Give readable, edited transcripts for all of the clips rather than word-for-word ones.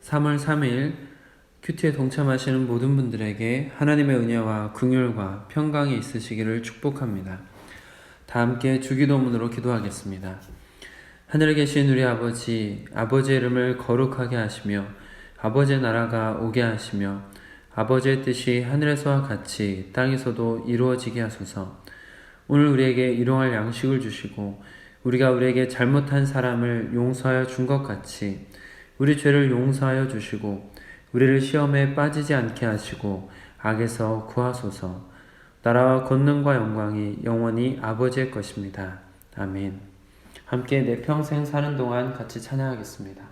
3월 3일 큐티에 동참하시는 모든 분들에게 하나님의 은혜와 긍휼과 평강이 있으시기를 축복합니다. 다 함께 주기도문으로 기도하겠습니다. 하늘에 계신 우리 아버지, 아버지의 이름을 거룩하게 하시며 아버지의 나라가 오게 하시며 아버지의 뜻이 하늘에서와 같이 땅에서도 이루어지게 하소서. 오늘 우리에게 일용할 양식을 주시고 우리가 우리에게 잘못한 사람을 용서하여 준 것 같이 우리 죄를 용서하여 주시고 우리를 시험에 빠지지 않게 하시고 악에서 구하소서. 나라와 권능과 영광이 영원히 아버지의 것입니다. 아멘. 함께 내 평생 사는 동안 같이 찬양하겠습니다.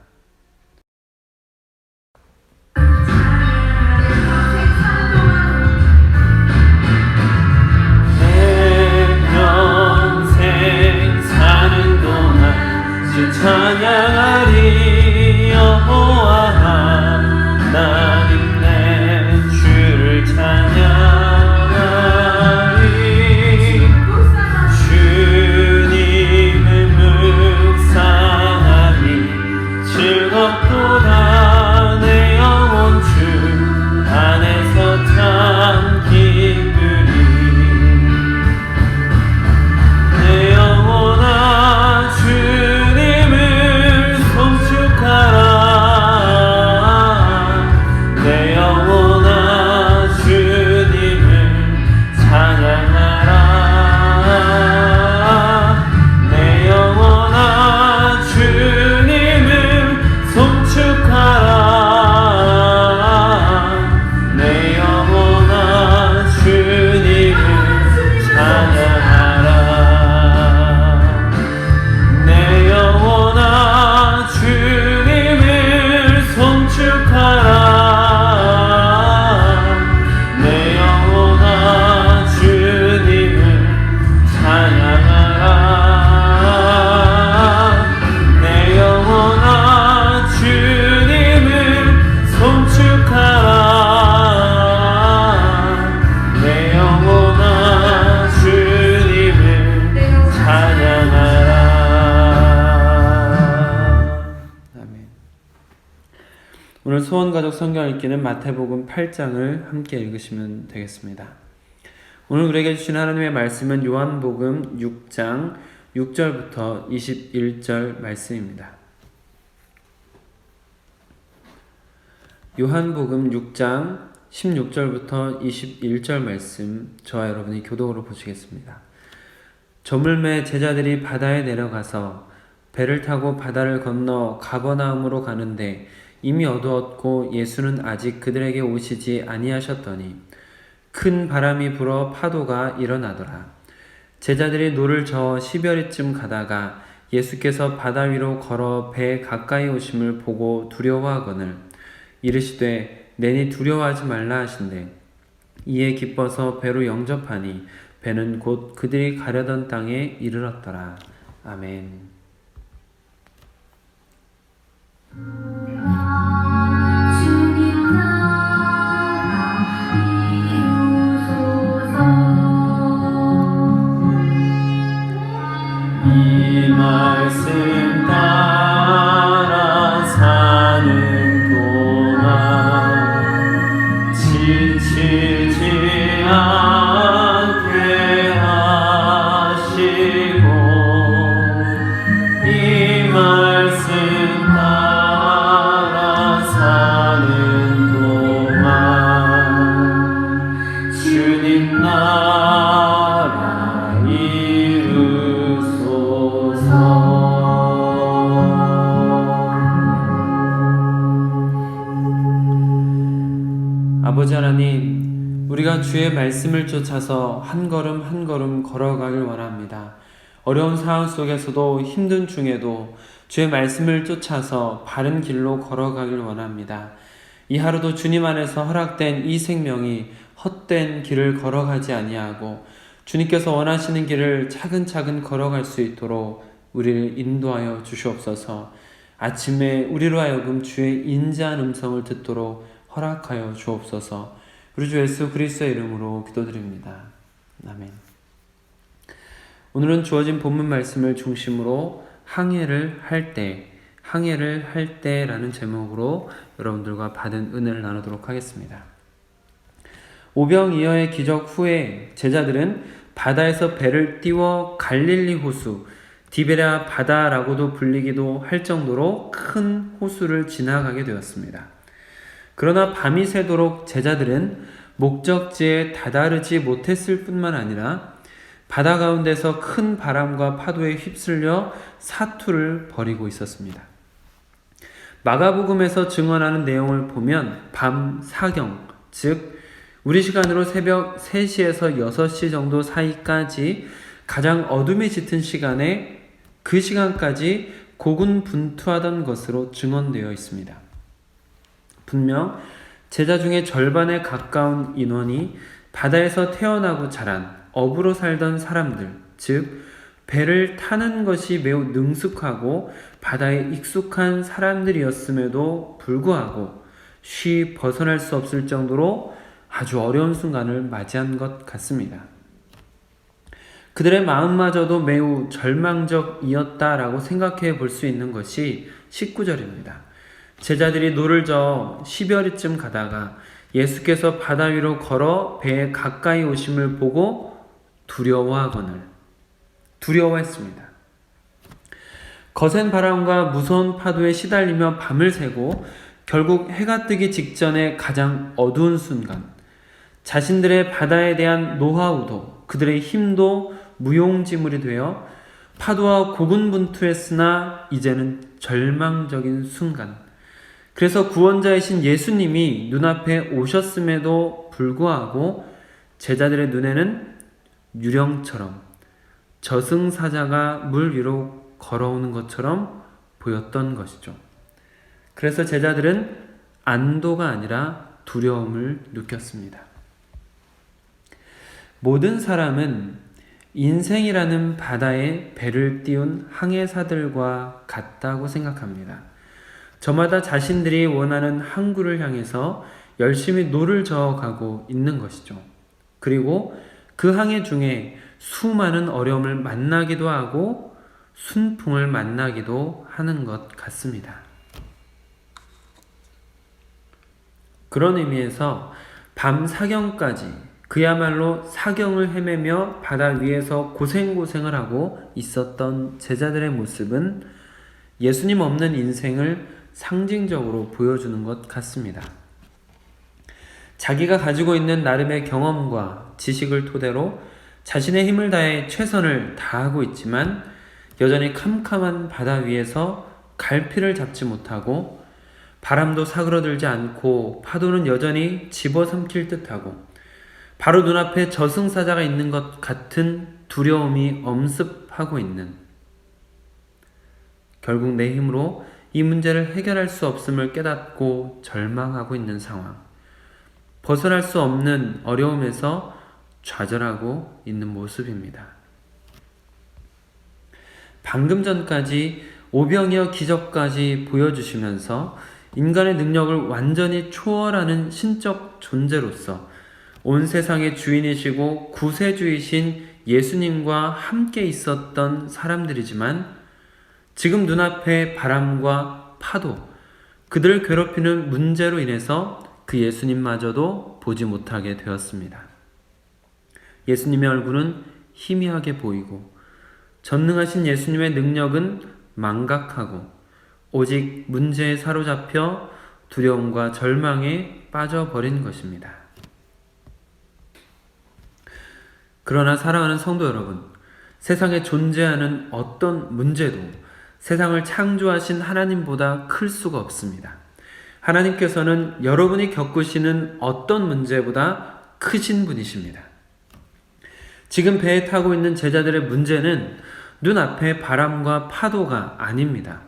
내 평생 사는 동안 주 찬양하리. 여호와 하나님 내 주를 찬양하리. 주님을 묵상하니 즐겁도다. 내 영혼 주 안에서 참 기쁘리. 내 영혼아 주님을 송축하라. 내 영혼아 주님을 찬양하라. 내 영혼아 주님을 송축하라. 내 영혼아 주님을 찬양하라. 내 영혼아 주님을 송축하라. 내 영혼아 주님을 찬양하라. 내 영혼아 주님을 송축하라. 내 영혼아 주님을 찬양하라. 아멘. 오늘 소원가족 성경 읽기는 마태복음 8장을 함께 읽으시면 되겠습니다. 오늘 우리에게 주신 하나님의 말씀은 요한복음 6장 6절부터 21절 말씀입니다. 요한복음 6장 16절부터 21절 말씀, 저와 여러분이 교독으로 보시겠습니다. 저물매 제자들이 바다에 내려가서 배를 타고 바다를 건너 가버나움으로 가는데 이미 어두웠고 예수는 아직 그들에게 오시지 아니하셨더니 큰 바람이 불어 파도가 일어나더라. 제자들이 노를 저어 10여리쯤 가다가 예수께서 바다 위로 걸어 배 가까이 오심을 보고 두려워하거늘 이르시되 내니 두려워하지 말라 하신대. 이에 기뻐서 배로 영접하니 배는 곧 그들이 가려던 땅에 이르렀더라. 아멘. 주님 나라 이루소서. 이 말씀 따라 사는 동안 지치지 않게 하시고 이 말씀 따라 사는 동안 주님 나라 이루소서. 아버지 하나님, 우리가 주의 말씀을 쫓아서 한 걸음 한 걸음 걸어가길 원합니다. 어려운 상황 속에서도 힘든 중에도 주의 말씀을 쫓아서 바른 길로 걸어가길 원합니다. 이 하루도 주님 안에서 허락된 이 생명이 헛된 길을 걸어가지 아니하고 주님께서 원하시는 길을 차근차근 걸어갈 수 있도록 우리를 인도하여 주시옵소서. 아침에 우리로 하여금 주의 인자한 음성을 듣도록 허락하여 주옵소서. 우리 주 예수 그리스도의 이름으로 기도드립니다. 아멘. 오늘은 주어진 본문 말씀을 중심으로 항해를 할 때 항해를 할 때라는 제목으로 여러분들과 받은 은혜를 나누도록 하겠습니다. 오병이어의 기적 후에 제자들은 바다에서 배를 띄워 갈릴리 호수, 디베랴 바다라고도 불리기도 할 정도로 큰 호수를 지나가게 되었습니다. 그러나 밤이 새도록 제자들은 목적지에 다다르지 못했을 뿐만 아니라 바다 가운데서 큰 바람과 파도에 휩쓸려 사투를 벌이고 있었습니다. 마가복음에서 증언하는 내용을 보면 밤 사경, 즉 우리 시간으로 새벽 3시에서 6시 정도 사이까지 가장 어둠이 짙은 시간에 그 시간까지 고군분투하던 것으로 증언되어 있습니다. 분명 제자 중에 절반에 가까운 인원이 바다에서 태어나고 자란 어부로 살던 사람들, 즉 배를 타는 것이 매우 능숙하고 바다에 익숙한 사람들이었음에도 불구하고 쉬 벗어날 수 없을 정도로 아주 어려운 순간을 맞이한 것 같습니다. 그들의 마음마저도 매우 절망적이었다라고 생각해 볼 수 있는 것이 19절입니다. 제자들이 노를 저어 10여리쯤 가다가 예수께서 바다 위로 걸어 배에 가까이 오심을 보고 두려워했습니다. 거센 바람과 무서운 파도에 시달리며 밤을 새고 결국 해가 뜨기 직전에 가장 어두운 순간, 자신들의 바다에 대한 노하우도 그들의 힘도 무용지물이 되어 파도와 고군분투했으나 이제는 절망적인 순간, 그래서 구원자이신 예수님이 눈앞에 오셨음에도 불구하고 제자들의 눈에는 유령처럼 저승사자가 물 위로 걸어오는 것처럼 보였던 것이죠. 그래서 제자들은 안도가 아니라 두려움을 느꼈습니다. 모든 사람은 인생이라는 바다에 배를 띄운 항해사들과 같다고 생각합니다. 저마다 자신들이 원하는 항구를 향해서 열심히 노를 저어가고 있는 것이죠. 그리고 그 항해 중에 수많은 어려움을 만나기도 하고 순풍을 만나기도 하는 것 같습니다. 그런 의미에서 밤 사경까지 그야말로 사경을 헤매며 바다 위에서 고생고생을 하고 있었던 제자들의 모습은 예수님 없는 인생을 상징적으로 보여주는 것 같습니다. 자기가 가지고 있는 나름의 경험과 지식을 토대로 자신의 힘을 다해 최선을 다하고 있지만 여전히 캄캄한 바다 위에서 갈피를 잡지 못하고 바람도 사그러들지 않고 파도는 여전히 집어삼킬 듯하고 바로 눈앞에 저승사자가 있는 것 같은 두려움이 엄습하고 있는, 결국 내 힘으로 이 문제를 해결할 수 없음을 깨닫고 절망하고 있는 상황, 벗어날 수 없는 어려움에서 좌절하고 있는 모습입니다. 방금 전까지 오병이어 기적까지 보여주시면서 인간의 능력을 완전히 초월하는 신적 존재로서 온 세상의 주인이시고 구세주이신 예수님과 함께 있었던 사람들이지만 지금 눈앞에 바람과 파도, 그들을 괴롭히는 문제로 인해서 그 예수님마저도 보지 못하게 되었습니다. 예수님의 얼굴은 희미하게 보이고 전능하신 예수님의 능력은 망각하고 오직 문제에 사로잡혀 두려움과 절망에 빠져버린 것입니다. 그러나 사랑하는 성도 여러분, 세상에 존재하는 어떤 문제도 세상을 창조하신 하나님보다 클 수가 없습니다. 하나님께서는 여러분이 겪으시는 어떤 문제보다 크신 분이십니다. 지금 배에 타고 있는 제자들의 문제는 눈앞에 바람과 파도가 아닙니다.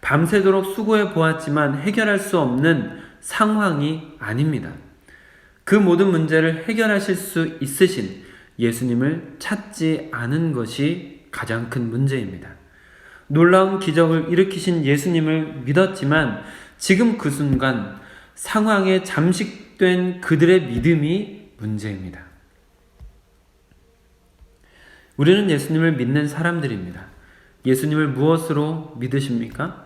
밤새도록 수고해 보았지만 해결할 수 없는 상황이 아닙니다. 그 모든 문제를 해결하실 수 있으신 예수님을 찾지 않은 것이 가장 큰 문제입니다. 놀라운 기적을 일으키신 예수님을 믿었지만 지금 그 순간 상황에 잠식된 그들의 믿음이 문제입니다. 우리는 예수님을 믿는 사람들입니다. 예수님을 무엇으로 믿으십니까?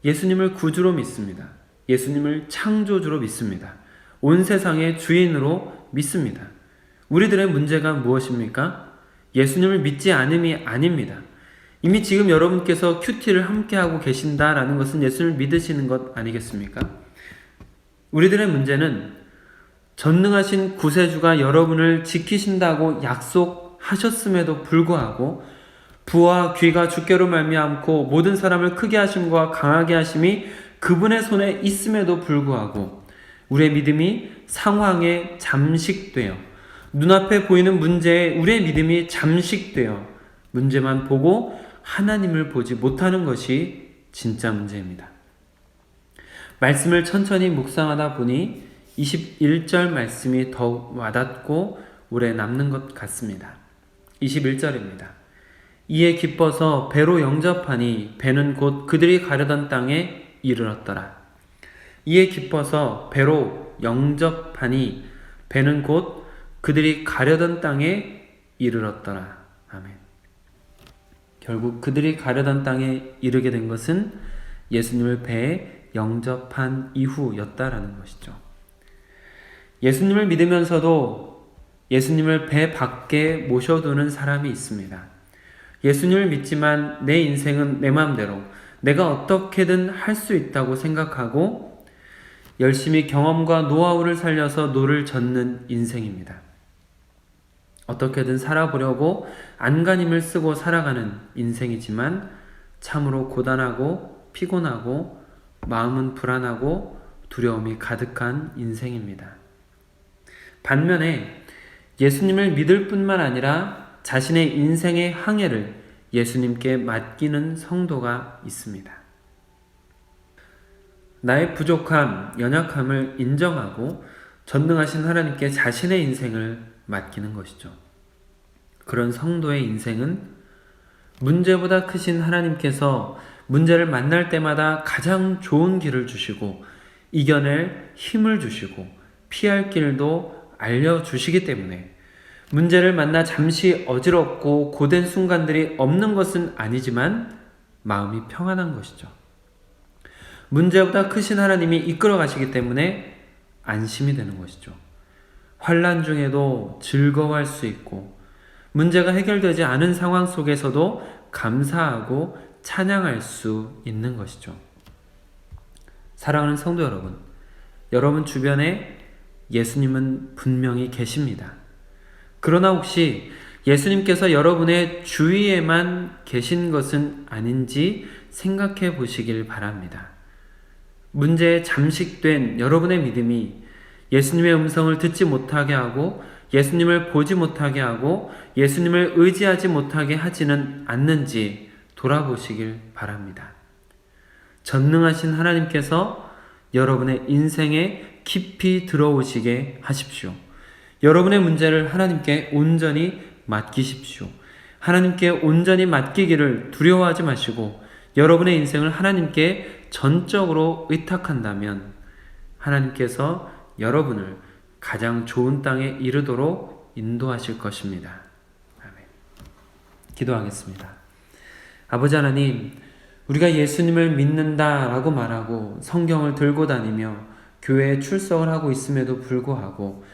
예수님을 구주로 믿습니다. 예수님을 창조주로 믿습니다. 온 세상의 주인으로 믿습니다. 우리들의 문제가 무엇입니까? 예수님을 믿지 않음이 아닙니다. 이미 지금 여러분께서 큐티를 함께하고 계신다라는 것은 예수님을 믿으시는 것 아니겠습니까? 우리들의 문제는 전능하신 구세주가 여러분을 지키신다고 약속하셨음에도 불구하고 부와 귀가 주께로 말미암고 모든 사람을 크게 하심과 강하게 하심이 그분의 손에 있음에도 불구하고 우리의 믿음이 상황에 잠식되어 눈앞에 보이는 문제에 우리의 믿음이 잠식되어 문제만 보고 하나님을 보지 못하는 것이 진짜 문제입니다. 말씀을 천천히 묵상하다 보니 21절 말씀이 더욱 와닿고 오래 남는 것 같습니다. 21절입니다. 이에 기뻐서 배로 영접하니 배는 곧 그들이 가려던 땅에 이르렀더라. 이에 기뻐서 배로 영접하니 배는 곧 그들이 가려던 땅에 이르렀더라. 아멘. 결국 그들이 가려던 땅에 이르게 된 것은 예수님을 배에 영접한 이후였다라는 것이죠. 예수님을 믿으면서도 예수님을 배 밖에 모셔두는 사람이 있습니다. 예수님을 믿지만 내 인생은 내 마음대로 내가 어떻게든 할 수 있다고 생각하고 열심히 경험과 노하우를 살려서 노를 젓는 인생입니다. 어떻게든 살아보려고 안간힘을 쓰고 살아가는 인생이지만 참으로 고단하고 피곤하고 마음은 불안하고 두려움이 가득한 인생입니다. 반면에 예수님을 믿을 뿐만 아니라 자신의 인생의 항해를 예수님께 맡기는 성도가 있습니다. 나의 부족함, 연약함을 인정하고 전능하신 하나님께 자신의 인생을 맡기는 것이죠. 그런 성도의 인생은 문제보다 크신 하나님께서 문제를 만날 때마다 가장 좋은 길을 주시고 이겨낼 힘을 주시고 피할 길도 알려주시기 때문에 문제를 만나 잠시 어지럽고 고된 순간들이 없는 것은 아니지만 마음이 평안한 것이죠. 문제보다 크신 하나님이 이끌어 가시기 때문에 안심이 되는 것이죠. 환난 중에도 즐거워할 수 있고 문제가 해결되지 않은 상황 속에서도 감사하고 찬양할 수 있는 것이죠. 사랑하는 성도 여러분, 여러분 주변에 예수님은 분명히 계십니다. 그러나 혹시 예수님께서 여러분의 주위에만 계신 것은 아닌지 생각해 보시길 바랍니다. 문제에 잠식된 여러분의 믿음이 예수님의 음성을 듣지 못하게 하고 예수님을 보지 못하게 하고 예수님을 의지하지 못하게 하지는 않는지 돌아보시길 바랍니다. 전능하신 하나님께서 여러분의 인생에 깊이 들어오시게 하십시오. 여러분의 문제를 하나님께 온전히 맡기십시오. 하나님께 온전히 맡기기를 두려워하지 마시고 여러분의 인생을 하나님께 전적으로 의탁한다면 하나님께서 여러분을 가장 좋은 땅에 이르도록 인도하실 것입니다. 아멘. 기도하겠습니다. 아버지 하나님, 우리가 예수님을 믿는다라고 말하고 성경을 들고 다니며 교회에 출석을 하고 있음에도 불구하고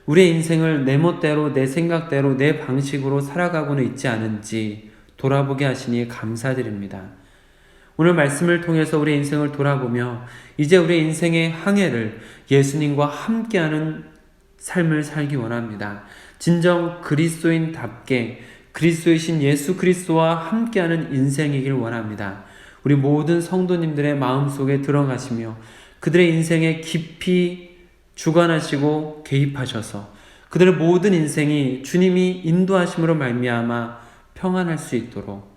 우리의 인생을 내 멋대로 내 생각대로 내 방식으로 살아가고는 있지 않은지 돌아보게 하시니 감사드립니다. 오늘 말씀을 통해서 우리의 인생을 돌아보며 이제 우리의 인생의 항해를 예수님과 함께하는 삶을 살기 원합니다. 진정 그리스도인답게 그리스도이신 예수 그리스도와 함께하는 인생이길 원합니다. 우리 모든 성도님들의 마음속에 들어가시며 그들의 인생에 깊이 주관하시고 개입하셔서 그들의 모든 인생이 주님이 인도하심으로 말미암아 평안할 수 있도록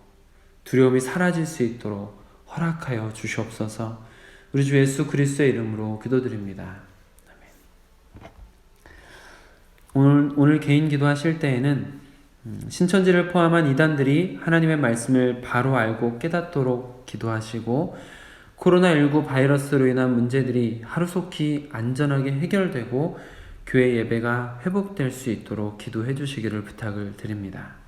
두려움이 사라질 수 있도록 허락하여 주시옵소서. 우리 주 예수 그리스도의 이름으로 기도드립니다. 아멘. 오늘 개인 기도하실 때에는 신천지를 포함한 이단들이 하나님의 말씀을 바로 알고 깨닫도록 기도하시고 코로나19 바이러스로 인한 문제들이 하루속히 안전하게 해결되고 교회 예배가 회복될 수 있도록 기도해 주시기를 부탁을 드립니다.